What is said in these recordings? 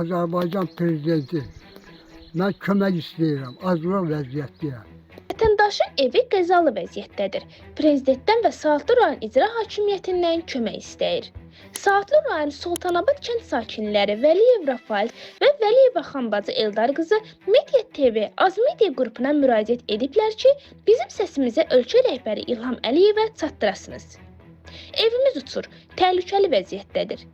Azərbaycan prezidenti. Mən kömək istəyirəm. Aclıq vəziyyətdəyəm. Vətəndaşın evi qəzalı vəziyyətdədir. Prezidentdən və Saatlı rayon icra hakimiyyətindən kömək istəyir. Saatlı rayon Sultanabad kənd sakinləri Vəliyev Rafael və Vəliyeva Xanbacı Eldar qızı Media TV Azmedia qrupuna müraciət ediblər ki, bizim səsimizə ölkə rəhbəri İlham Əliyevə çatdırasınız. Evimiz uçur, təhlükəli vəziyyətdədir.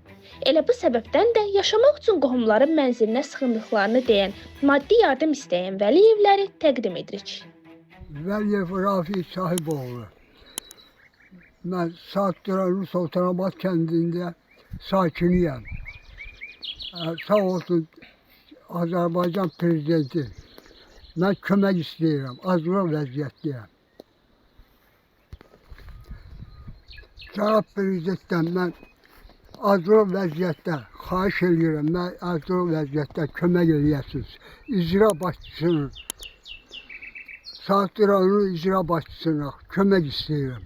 Elə bu səbəbdən də yaşamaq üçün qohumların mənzilinə sıxındıqlarını deyən, maddi yardım istəyən Vəliyevləri təqdim edirik. Vəliyev Rafiq Sahiboğlu. Mən Saatlı rayon Sultanabad kəndində sakiniyəm. Sağ olsun Azərbaycan prezidenti. Mən kömək istəyirəm. Aclıq vəziyyətdəyəm. Cənab prezidentdən mən aclıq vəziyyətdə xahiş edirəm. Mən aclıq vəziyyətdə kömək eləyəsiniz. İcra başçısının, Saatlı rayonu icra başçısına kömək istəyirəm.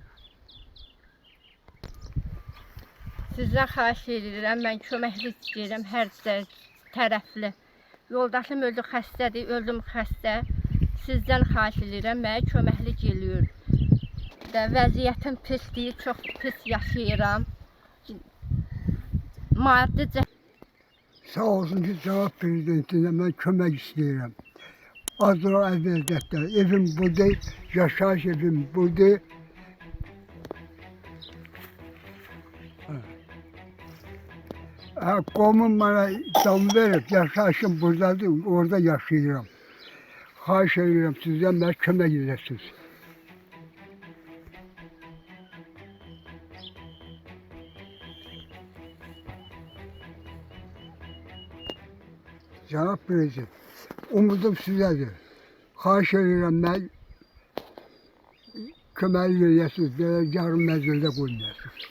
Sizdən xahiş edirəm, mən köməklik istəyirəm hər tərəfli. Yoldaşım öldü xəstədir, öldüm xəstə. Sizdən xahiş edirəm, mənə köməklik eləyir. Vəziyyətim pisdir, çox pis yaşayıram. Maddi Sağ olsun ki, cənab prezidentindən mən kömək istəyirəm. Aclıq vəziyyətdə. Evim budur, yaşayış evim budur. Qomum mənə can verib, yaşayışım buradadır, orada yaşayıram. Xahiş edirəm sizdən mənə kömək edəsiniz. Cənab prezident, umudum sizədir. Xahiş edirəm mən kömək edəsiniz, belə yarım məzildə qoymayasınız.